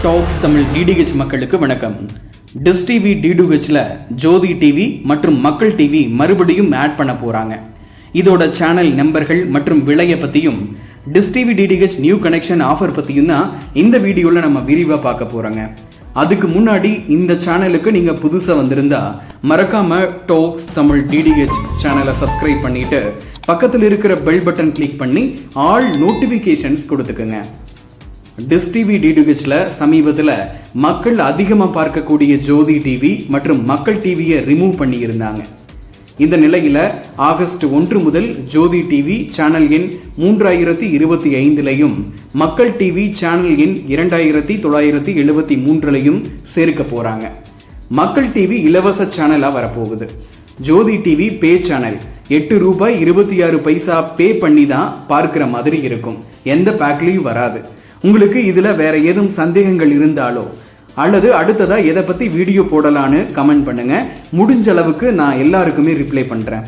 Tax Tamil DTH மக்களுக்கு வணக்கம். டிஸ் TV டிடிஹெச்ல ஜோதி TV மற்றும் மக்கள் டிவி மறுபடியும் ஆட் பண்ண போறாங்க. இதோட சேனல் நம்பர்கள் மற்றும் விலையை பத்தியும் dish TV DTH new connection offer பத்தியும் தான் இந்த வீடியோல நம்ம விரிவா பார்க்க போறாங்க. அதுக்கு முன்னாடி இந்த சேனலுக்கு நீங்க புதுசா வந்திருந்தா மறக்காம டாக்ஸ் தமிழ் டிடிஹெச் சேனலை சப்ஸ்கிரைப் பண்ணிட்டு பக்கத்தில் இருக்கிற பெல் பட்டன் கிளிக் பண்ணி ஆல் நோட்டிபிகேஷன்ஸ் கொடுத்துக்குங்க. டிஸ் டிவி டிடிஹெச்ல சமீபத்தில் மக்கள் அதிகமாக பார்க்கக்கூடிய ஜோதி டிவி மற்றும் மக்கள் டிவியை ரிமூவ் பண்ணி இருந்தாங்க. இந்த நிலையில ஆகஸ்ட் 1 முதல் ஜோதி டிவி சேனல் எண் 3025லையும் மக்கள் டிவி சேனல் எண் 2973லையும் சேர்க்க போறாங்க. மக்கள் டிவி இலவச சேனலா வரப்போகுது. ஜோதி டிவி பே சேனல் ₹8.26 பே பண்ணி தான் பார்க்கிற மாதிரி இருக்கும். எந்த பேக்லயும் வராது. உங்களுக்கு இதுல வேற ஏதும் சந்தேகங்கள் இருந்தாலோ அல்லது அடுத்ததா எதை பத்தி வீடியோ போடலான்னு கமெண்ட் பண்ணுங்க. முடிஞ்ச அளவுக்கு நான் எல்லாருக்குமே ரிப்ளை பண்றேன்.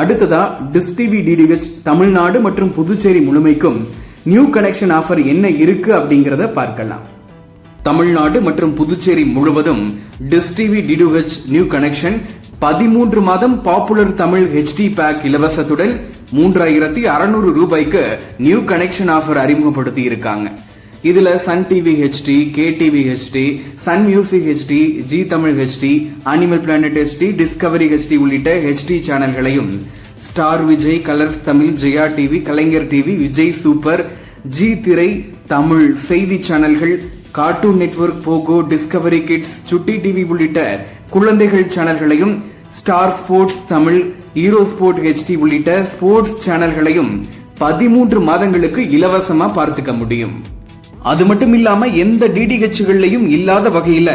அடுத்ததா டிஸ் டிவி டிடிஹெச் தமிழ்நாடு மற்றும் புதுச்சேரி முழுமைக்கும் நியூ கனெக்ஷன் ஆஃபர் என்ன இருக்கு அப்படிங்கறத பார்க்கலாம். தமிழ்நாடு மற்றும் புதுச்சேரி முழுவதும் Dish TV DTH new connection 13 மாதம் பாப்புலர் தமிழ் HD பேக் இலவசத்துடன் ₹3600 நியூ கனெக்ஷன் ஆஃபர் அறிமுகப்படுத்தி இருக்காங்க. இதுல Sun TV HD, KTV HD, Sun music HD, Zee Tamil HD, animal planet HD, Discovery HD உள்ளிட்ட HD சேனல்களையும் Star Vijay, Colors Tamil, Jaya TV, Kalaignar TV, Vijay super, Zee Thirai, Tamil செய்தி சேனல்கள், cartoon network, Pogo, Discovery kids, Chutti TV உள்ளிட்ட குழந்தைகள் சேனல்களையும் Star Sports Tamil, hero sport HD உள்ளிட்ட sports சேனல்களையும் 13 மாதங்களுக்கு இலவசமா பார்த்துக்க முடியும். அது மட்டும் இல்லாம எந்த டிடிஹெச்கள்லையும் இல்லாத வகையில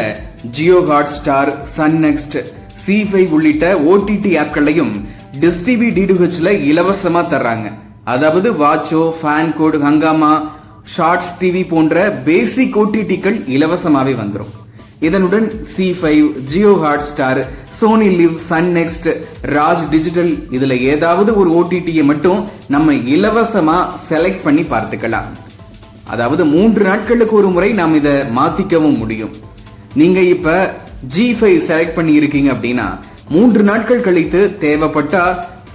Jio Hotstar, Sun next, C5 உள்ளிட்ட OTT ஆப்களையும் டிஸ் டிவி டிடிஹெச்ல இலவசமா தர்றாங்க. அதாவது Watcho, fan code, Hungama, shorts TV போன்ற பேசிக் OTTக்கள் இலவசமாவே வந்துடும். இதனுடன் C5, Jio Hotstar, Sony Liv, Sun next, Raj digital இதுல ஏதாவது ஒரு OTTயை மட்டும் நம்ம இலவசமா செலக்ட் பண்ணி பார்த்துக்கலாம். அதாவது 3 நாட்களுக்கு ஒரு முறை நாம் இதை மாத்திக்கவும் முடியும். நீங்க இப்ப G5 செலக்ட் பண்ணி இருக்கீங்க அப்படின்னா 3 நாட்கள் கழித்து தேவைப்பட்டா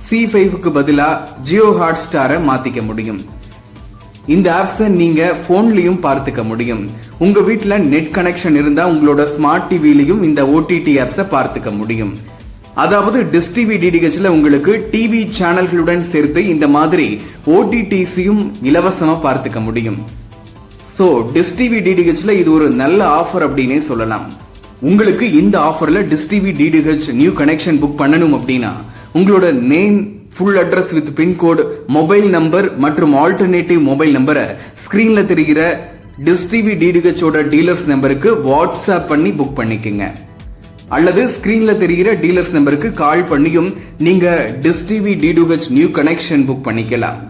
C5க்கு பதிலா ஜியோ ஹாட்ஸ்டாரை மாத்திக்க முடியும். இந்த ஆப்ஸை நீங்க போன்லயும் பார்த்துக்க முடியும். உங்க வீட்டுல நெட் கனெக்ஷன் இருந்தா உங்களோட ஸ்மார்ட் டிவிலையும் இந்த OTT ஆப்ஸை பார்த்துக்க முடியும். அதாவது டிஸ் டிவி டிடிஹெச்ல உங்களுக்கு டிவி சேனல்களுடன் சேர்த்து இந்த மாதிரி OTTஸையும் இலவசமா பார்த்துக்க முடியும். சோ டிஸ் டிவி டிடிஹெச்ல இது ஒரு நல்ல ஆஃபர் அப்படின்னே சொல்லலாம். உங்களுக்கு இந்த ஆஃபர்ல Dish TV DTH new connection book பண்ணணும் அப்படின்னா உங்களோட name, full address with pincode, mobile number மற்றும் ஆல்டர்னேட்டிவ் மொபைல் நம்பரை ஸ்கிரீன்ல தெரிகிற டிஸ் டிவி டிடிஹெச் ஓட டீலர்ஸ் நம்பருக்கு வாட்ஸ்அப் பண்ணி புக் பண்ணிக்கங்க. அல்லது ஸ்கிரீன்ல தெரிகிற டீலர்ஸ் நம்பருக்கு கால் பண்ணியும் நீங்க Dish TV DTH new connection book பண்ணிக்கலாம்.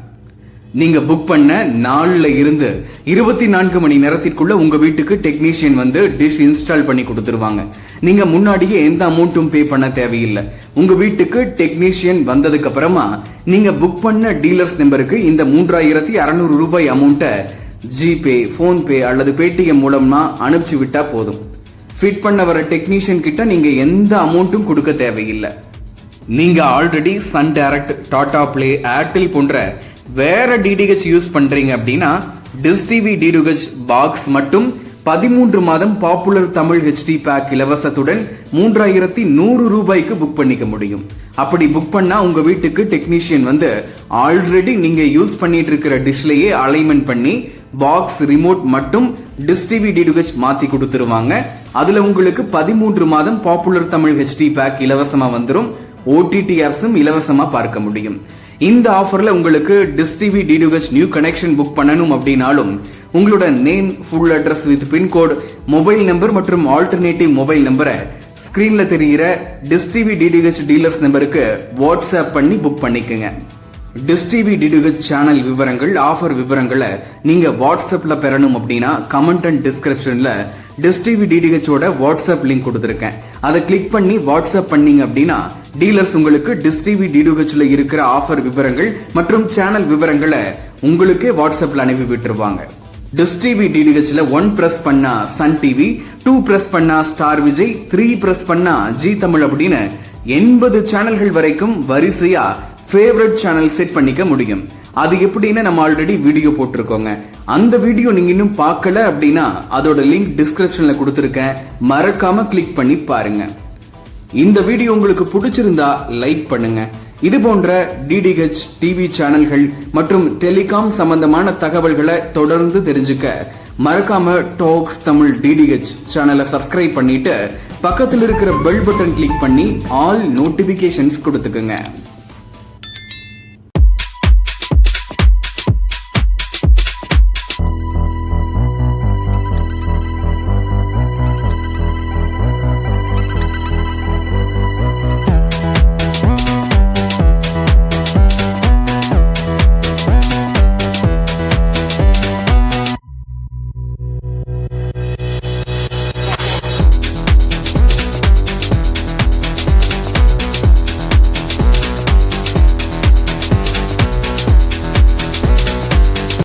நீங்க புக் பண்ண நாள்ல இருந்து 24 மணி நேரத்திற்குள்ள உங்க வீட்டுக்கு டெக்னீஷியன் வந்து டிஷ் இன்ஸ்டால் பண்ணி கொடுத்துருவாங்க. நீங்க முன்னாடியே எந்த அமௌண்ட்டும் பே பண்ண தேவையில்லை. உங்க வீட்டுக்கு டெக்னீஷியன் வந்ததுக்கு அப்புறமா நீங்க புக் பண்ண டீலர்ஸ் நம்பருக்கு இந்த ₹3600 அமௌண்ட்டை ஜிபே, போன்பே அல்லது பேடிஎம் மூலமா அனுப்பிச்சு விட்டா போதும். ஃபிட் பண்ண வர டெக்னீஷியன் கிட்ட நீங்க எந்த அமௌண்ட்டும் கொடுக்க தேவையில்லை. நீங்க already Sun Direct, Tata play, Airtel போன்ற வேற டிடிஹெச் யூஸ் பண்றீங்க அப்படின்னா டிஸ் டிவி டிடிஹெச் பாக்ஸ் மட்டும் 13 மாதம் பாப்புலர் தமிழ் HD பேக் இலவசத்துடன் ₹3100 புக் பண்ணிக்க முடியும். அப்படி புக் பண்ணா உங்க வீட்டுக்கு டெக்னீஷியன் வந்து ஆல்ரெடி நீங்க யூஸ் பண்ணிட்டு இருக்கிற டிஷ்லயே அலைன்மெண்ட் பண்ணி பாக்ஸ், ரிமோட் மட்டும் டிஸ் டிவி டிடிஹெச் மாத்தி கொடுத்துருவாங்க. அதுல உங்களுக்கு 13 மாதம் பாப்புலர் தமிழ் HD பேக் இலவசமா வந்துடும். OTT ஆப்ஸும் இலவசமா பார்க்க முடியும். இந்த ஆஃபர்ல உங்களுக்கு Dish TV DTH new connection book பண்ணணும் அப்படின்னாலும் உங்களோட name, full address with pincode, mobile number மற்றும் ஆல்டர்னேட்டிவ் மொபைல் நம்பரை ஸ்கிரீன்ல தெரிகிற டிஸ் டிவி டிடிஹெச் டீலர்ஸ் நம்பருக்கு வாட்ஸ்அப் பண்ணி புக் பண்ணிக்கங்க. டிஸ் டிவி டிடிஹெச் சேனல் விவரங்கள், ஆஃபர் விவரங்களை நீங்க வாட்ஸ்அப்ல பெறணும் அப்படின்னா கமெண்ட் அண்ட் டிஸ்கிரிப்ஷன்ல டிஸ் டிவி டிடிஹெச்சோட வாட்ஸ்அப் லிங்க் கொடுத்திருக்கேன். அதை கிளிக் பண்ணி வாட்ஸ்அப் பண்ணீங்க அப்படின்னா டீலர்ஸ் உங்களுக்கு டிஸ் டிவி டிடிஹெச்ல இருக்கிற ஆஃபர் விவரங்கள் மற்றும் சேனல் விவரங்களை உங்களுக்கே வாட்ஸ்அப்ல அனுப்பி விட்டுருவாங்க. டிஷ் டிவி டிடிஹெச்ல 1 பிரஸ் பண்ணா சன் டிவி, 2 பிரஸ் பண்ணா ஸ்டார் விஜய், 3 பிரஸ் பண்ணா ஜி தமிழ் அப்படின்னு 80 சேனல்கள் வரைக்கும் வரிசையா ஃபேவரட் சேனல் செட் பண்ணிக்க முடியும். அது எப்படின்னு நம்ம ஆல்ரெடி வீடியோ போட்டிருக்கோங்க. அந்த வீடியோ நீங்க இன்னும் பார்க்கல அப்படின்னா அதோட லிங்க் டிஸ்கிரிப்ஷன்ல கொடுத்திருக்கேன், மறக்காம கிளிக் பண்ணி பாருங்க. இந்த வீடியோ உங்களுக்கு பிடிச்சிருந்தா லைக் பண்ணுங்க. இது போன்ற டிடிஹெச் டிவி சேனல்கள் மற்றும் டெலிகாம் சம்பந்தமான தகவல்களை தொடர்ந்து தெரிஞ்சுக்க மறக்காம டாக்ஸ் தமிழ் டிடிஹெச் சேனலை சப்ஸ்கிரைப் பண்ணிட்டு பக்கத்தில் இருக்கிற பெல் பட்டன் கிளிக் பண்ணி ஆல் நோட்டிபிகேஷன்ஸ் கொடுத்துக்குங்க.